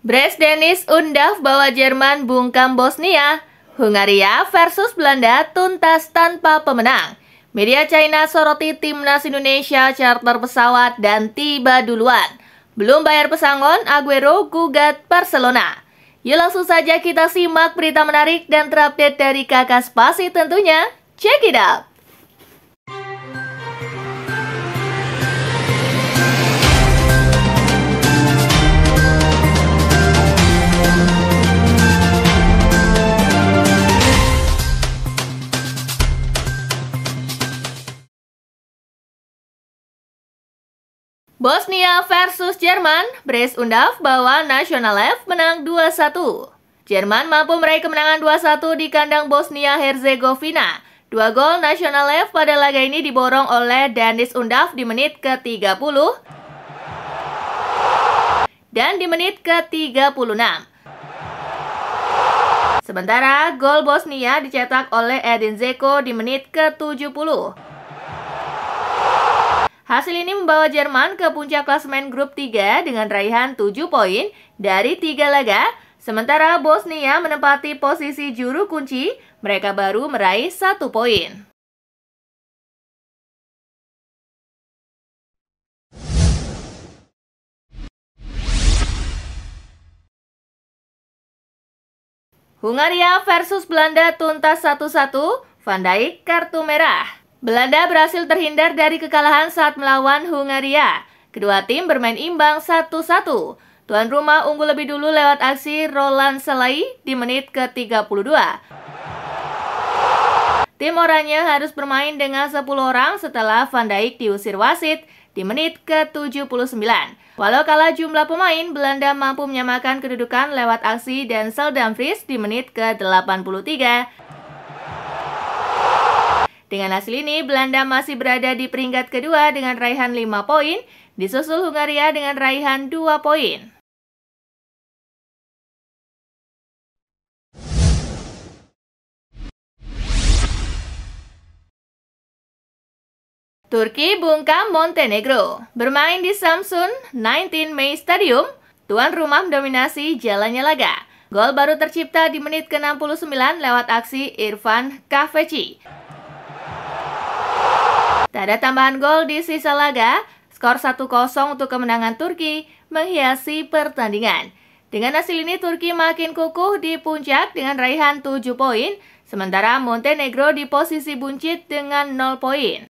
Brest Dennis Undav bawa Jerman bungkam Bosnia. Hungaria versus Belanda tuntas tanpa pemenang. Media China soroti timnas Indonesia charter pesawat dan tiba duluan. Belum bayar pesangon, Aguero gugat Barcelona. Yuk langsung saja kita simak berita menarik dan terupdate dari Kakak Spasi tentunya. Check it out! Bosnia versus Jerman, Brest Undav bawa National F menang 2-1. Jerman mampu meraih kemenangan 2-1 di kandang Bosnia-Herzegovina. 2 gol National F pada laga ini diborong oleh Dennis Undav di menit ke-30 dan di menit ke-36. Sementara gol Bosnia dicetak oleh Edin Dzeko di menit ke-70. Hasil ini membawa Jerman ke puncak klasemen grup 3 dengan raihan 7 poin dari 3 laga. Sementara Bosnia menempati posisi juru kunci, mereka baru meraih 1 poin. Hungaria versus Belanda tuntas 1-1, Van Dijk kartu merah. Belanda berhasil terhindar dari kekalahan saat melawan Hungaria. Kedua tim bermain imbang 1-1. Tuan rumah unggul lebih dulu lewat aksi Roland Salai di menit ke-32. Tim oranye harus bermain dengan 10 orang setelah Van Dijk diusir wasit di menit ke-79. Walau kalah jumlah pemain, Belanda mampu menyamakan kedudukan lewat aksi Denzel Dumfries di menit ke-83. Dengan hasil ini, Belanda masih berada di peringkat kedua dengan raihan 5 poin, disusul Hungaria dengan raihan 2 poin. Turki bungkam Montenegro. Bermain di Samsun 19 May Stadium, tuan rumah mendominasi jalannya laga. Gol baru tercipta di menit ke-69 lewat aksi Irfan Kahveci. Tak ada tambahan gol di sisa laga, skor 1-0 untuk kemenangan Turki menghiasi pertandingan. Dengan hasil ini, Turki makin kukuh di puncak dengan raihan 7 poin, sementara Montenegro di posisi buncit dengan 0 poin.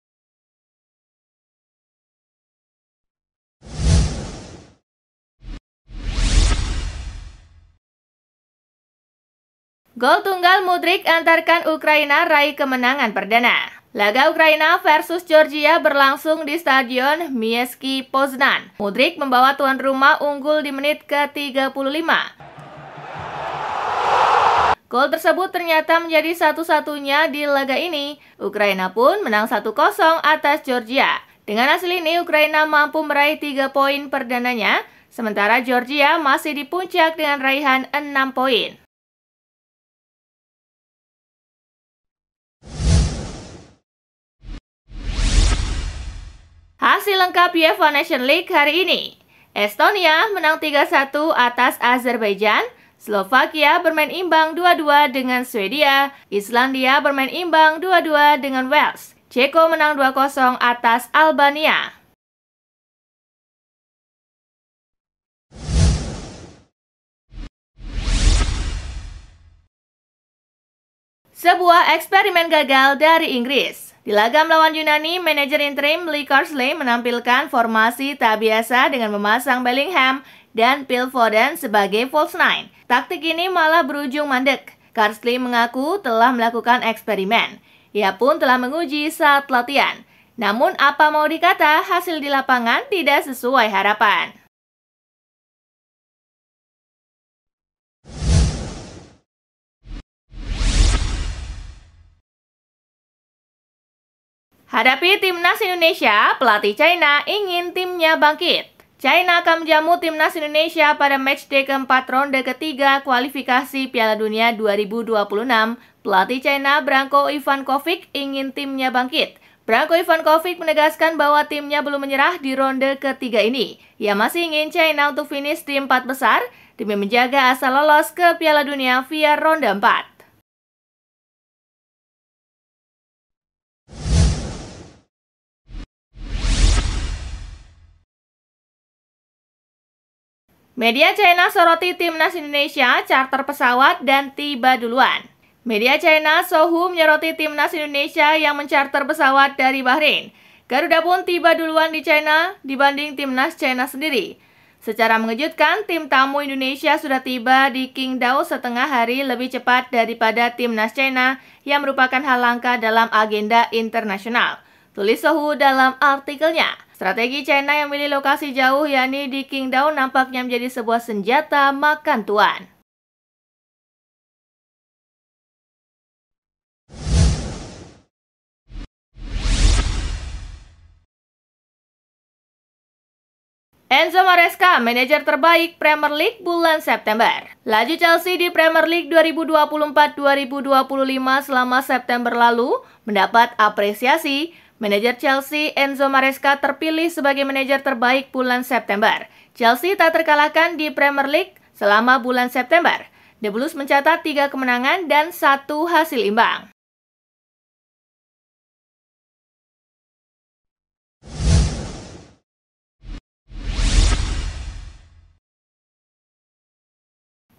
Gol tunggal Mudryk antarkan Ukraina raih kemenangan perdana. Laga Ukraina versus Georgia berlangsung di Stadion Miejski Poznan. Mudryk membawa tuan rumah unggul di menit ke-35. Gol tersebut ternyata menjadi satu-satunya di laga ini. Ukraina pun menang 1-0 atas Georgia. Dengan hasil ini, Ukraina mampu meraih 3 poin perdananya, sementara Georgia masih di puncak dengan raihan 6 poin. Hasil lengkap UEFA Nation League hari ini. Estonia menang 3-1 atas Azerbaijan. Slovakia bermain imbang 2-2 dengan Swedia. Islandia bermain imbang 2-2 dengan Wales. Ceko menang 2-0 atas Albania. Sebuah eksperimen gagal dari Inggris. Di laga melawan Yunani, manajer interim Lee Carsley menampilkan formasi tak biasa dengan memasang Bellingham dan Phil Foden sebagai false nine. Taktik ini malah berujung mandek. Carsley mengaku telah melakukan eksperimen. Ia pun telah menguji saat latihan. Namun apa mau dikata, hasil di lapangan tidak sesuai harapan. Hadapi timnas Indonesia, pelatih China ingin timnya bangkit. China akan menjamu timnas Indonesia pada matchday keempat ronde ketiga kualifikasi Piala Dunia 2026. Pelatih China Branko Ivankovic ingin timnya bangkit. Branko Ivankovic menegaskan bahwa timnya belum menyerah di ronde ketiga ini. Ia masih ingin China untuk finish di 4 besar demi menjaga asa lolos ke Piala Dunia via ronde 4. Media China soroti timnas Indonesia, charter pesawat, dan tiba duluan. Media China Sohu menyoroti timnas Indonesia yang mencarter pesawat dari Bahrain. Garuda pun tiba duluan di China dibanding timnas China sendiri. Secara mengejutkan, tim tamu Indonesia sudah tiba di Qingdao setengah hari lebih cepat daripada timnas China yang merupakan hal langka dalam agenda internasional. Tulis Sohu dalam artikelnya. Strategi China yang memilih lokasi jauh yakni di Qingdao nampaknya menjadi sebuah senjata makan tuan. Enzo Maresca, manajer terbaik Premier League bulan September. Laju Chelsea di Premier League 2024-2025 selama September lalu mendapat apresiasi. Manajer Chelsea Enzo Maresca terpilih sebagai manajer terbaik bulan September. Chelsea tak terkalahkan di Premier League selama bulan September. The Blues mencatat 3 kemenangan dan 1 hasil imbang.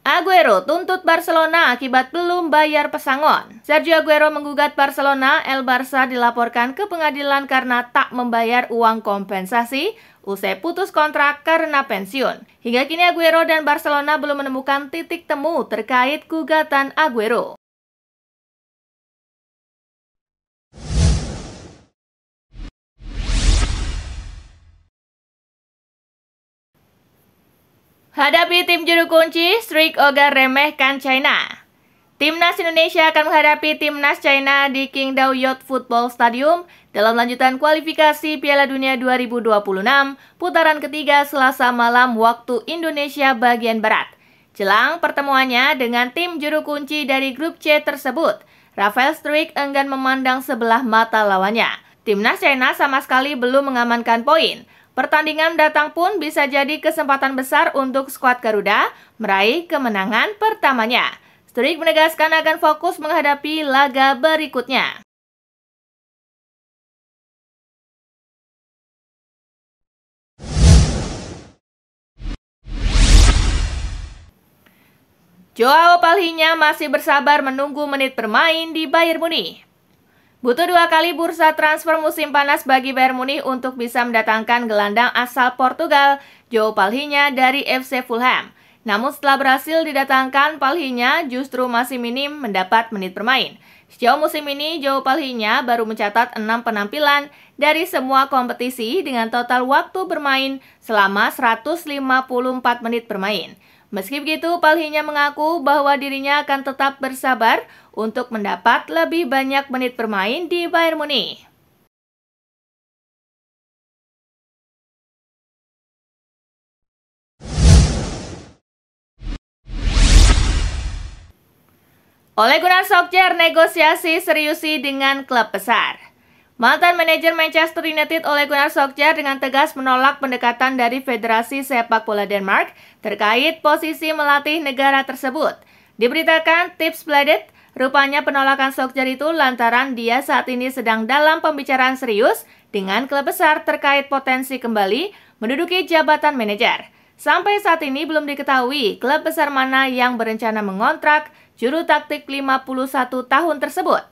Aguero tuntut Barcelona akibat belum bayar pesangon. Sergio Aguero menggugat Barcelona. El Barça dilaporkan ke pengadilan karena tak membayar uang kompensasi usai putus kontrak karena pensiun. Hingga kini Aguero dan Barcelona belum menemukan titik temu terkait gugatan Aguero. Hadapi tim juru kunci, Strict Ogah remehkan China. Timnas Indonesia akan menghadapi Timnas China di Qingdao Youth Football Stadium dalam lanjutan kualifikasi Piala Dunia 2026 putaran ketiga Selasa malam waktu Indonesia bagian Barat. Jelang pertemuannya dengan tim juru kunci dari grup C tersebut, Rafael Struijk enggan memandang sebelah mata lawannya. Timnas China sama sekali belum mengamankan poin. Pertandingan datang pun bisa jadi kesempatan besar untuk skuad Garuda meraih kemenangan pertamanya. Struijk menegaskan akan fokus menghadapi laga berikutnya. Joao Palhinha masih bersabar menunggu menit bermain di Bayern Munich. Butuh 2 kali bursa transfer musim panas bagi Bayern Munich untuk bisa mendatangkan gelandang asal Portugal, Joao Palhinha dari FC Fulham. Namun setelah berhasil didatangkan, Palhinha justru masih minim mendapat menit bermain. Sejauh musim ini, Joao Palhinha baru mencatat 6 penampilan dari semua kompetisi dengan total waktu bermain selama 154 menit bermain. Meski begitu, Palhinha mengaku bahwa dirinya akan tetap bersabar untuk mendapat lebih banyak menit bermain di Bayern Munich. Ole Gunnar Solskjaer negosiasi seriusi dengan klub besar. Mantan manajer Manchester United Ole Gunnar Solskjaer dengan tegas menolak pendekatan dari Federasi Sepak Bola Denmark terkait posisi melatih negara tersebut. Diberitakan Tipsbladet, rupanya penolakan Solskjaer itu lantaran dia saat ini sedang dalam pembicaraan serius dengan klub besar terkait potensi kembali menduduki jabatan manajer. Sampai saat ini belum diketahui klub besar mana yang berencana mengontrak juru taktik 51 tahun tersebut.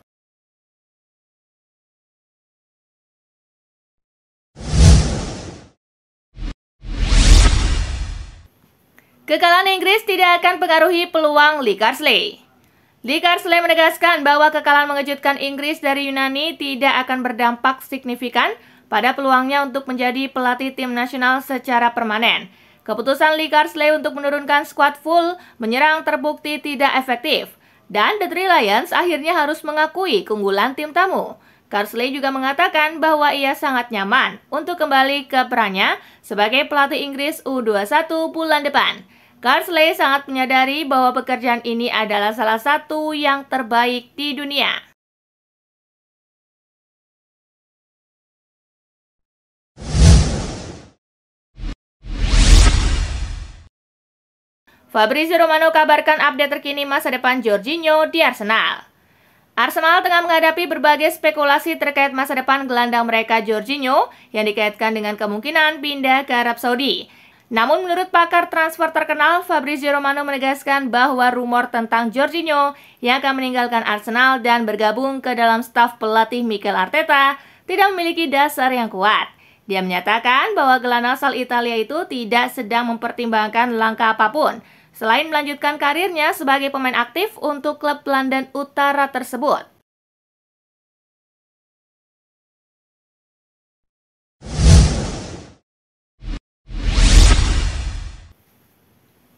Kekalahan Inggris tidak akan pengaruhi peluang Lee Carsley. Lee Carsley menegaskan bahwa kekalahan mengejutkan Inggris dari Yunani tidak akan berdampak signifikan pada peluangnya untuk menjadi pelatih tim nasional secara permanen. Keputusan Lee Carsley untuk menurunkan skuad full menyerang terbukti tidak efektif, dan The Three Lions akhirnya harus mengakui keunggulan tim tamu. Carsley juga mengatakan bahwa ia sangat nyaman untuk kembali ke perannya sebagai pelatih Inggris U21 bulan depan. Carsley sangat menyadari bahwa pekerjaan ini adalah salah satu yang terbaik di dunia. Fabrizio Romano kabarkan update terkini masa depan Jorginho di Arsenal. Arsenal tengah menghadapi berbagai spekulasi terkait masa depan gelandang mereka Jorginho yang dikaitkan dengan kemungkinan pindah ke Arab Saudi. Namun menurut pakar transfer terkenal, Fabrizio Romano menegaskan bahwa rumor tentang Jorginho yang akan meninggalkan Arsenal dan bergabung ke dalam staf pelatih Mikel Arteta tidak memiliki dasar yang kuat. Dia menyatakan bahwa gelandang asal Italia itu tidak sedang mempertimbangkan langkah apapun selain melanjutkan karirnya sebagai pemain aktif untuk klub London Utara tersebut.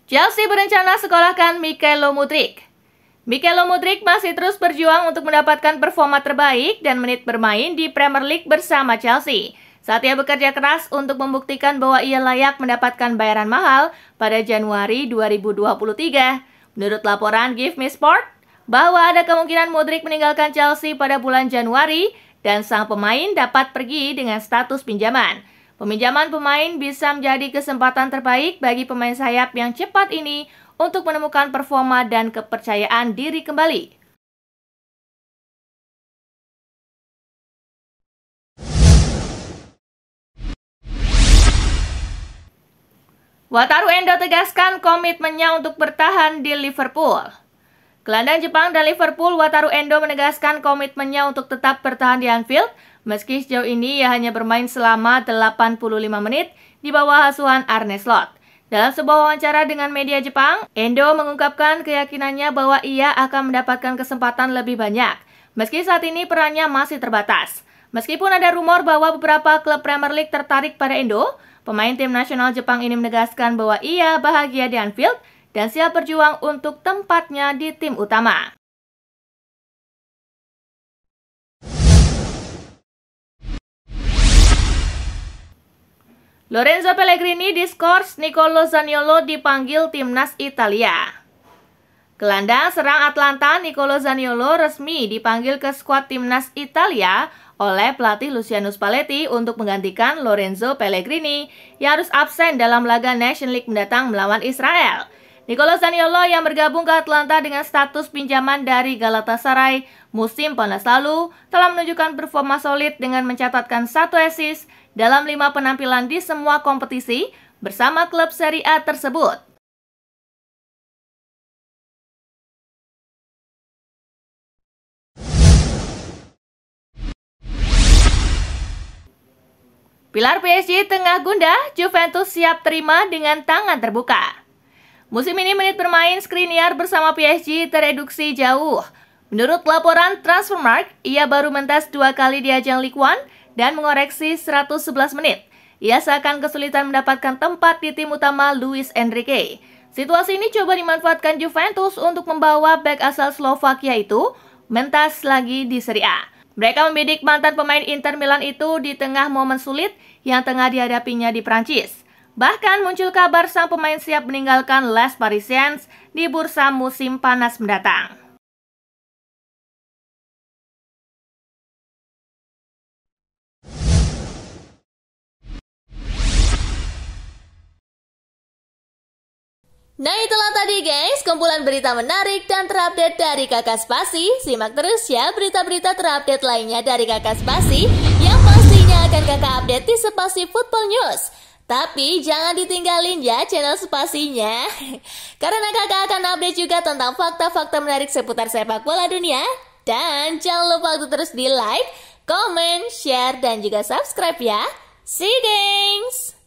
Chelsea berencana sekolahkan Mykhailo Mudryk. Mykhailo Mudryk masih terus berjuang untuk mendapatkan performa terbaik dan menit bermain di Premier League bersama Chelsea. Saat ia bekerja keras untuk membuktikan bahwa ia layak mendapatkan bayaran mahal pada Januari 2023. Menurut laporan Give Me Sport, bahwa ada kemungkinan Mudryk meninggalkan Chelsea pada bulan Januari dan sang pemain dapat pergi dengan status pinjaman. Peminjaman pemain bisa menjadi kesempatan terbaik bagi pemain sayap yang cepat ini untuk menemukan performa dan kepercayaan diri kembali. Wataru Endo tegaskan komitmennya untuk bertahan di Liverpool. Gelandang Jepang dan Liverpool, Wataru Endo menegaskan komitmennya untuk tetap bertahan di Anfield, meski sejauh ini ia hanya bermain selama 85 menit di bawah asuhan Arne Slot. Dalam sebuah wawancara dengan media Jepang, Endo mengungkapkan keyakinannya bahwa ia akan mendapatkan kesempatan lebih banyak, meski saat ini perannya masih terbatas. Meskipun ada rumor bahwa beberapa klub Premier League tertarik pada Endo, pemain tim nasional Jepang ini menegaskan bahwa ia bahagia di Anfield dan siap berjuang untuk tempatnya di tim utama. Lorenzo Pellegrini diskors, Nicolo Zaniolo dipanggil timnas Italia. Gelandang serang Atlanta Nicolo Zaniolo resmi dipanggil ke skuad timnas Italia oleh pelatih Luciano Spalletti untuk menggantikan Lorenzo Pellegrini yang harus absen dalam laga Nations League mendatang melawan Israel. Nicolo Zaniolo yang bergabung ke Atlanta dengan status pinjaman dari Galatasaray musim panas lalu telah menunjukkan performa solid dengan mencatatkan 1 assist dalam 5 penampilan di semua kompetisi bersama klub Serie A tersebut. Pilar PSG tengah gundah, Juventus siap terima dengan tangan terbuka. Musim ini menit bermain Skriniar bersama PSG tereduksi jauh. Menurut laporan Transfermarkt, ia baru mentas 2 kali di ajang Ligue 1 dan mengoreksi 111 menit. Ia seakan kesulitan mendapatkan tempat di tim utama Luis Enrique. Situasi ini coba dimanfaatkan Juventus untuk membawa bek asal Slovakia itu mentas lagi di Serie A. Mereka membidik mantan pemain Inter Milan itu di tengah momen sulit yang tengah dihadapinya di Prancis. Bahkan muncul kabar sang pemain siap meninggalkan Les Parisiens di bursa musim panas mendatang. Nah itulah tadi guys, kumpulan berita menarik dan terupdate dari Kakak Spasi. Simak terus ya berita-berita terupdate lainnya dari Kakak Spasi yang pastinya akan Kakak update di Spasi Football News. Tapi jangan ditinggalin ya channel Spasinya, karena Kakak akan update juga tentang fakta-fakta menarik seputar sepak bola dunia. Dan jangan lupa untuk terus di like, comment, share, dan juga subscribe ya. See you guys!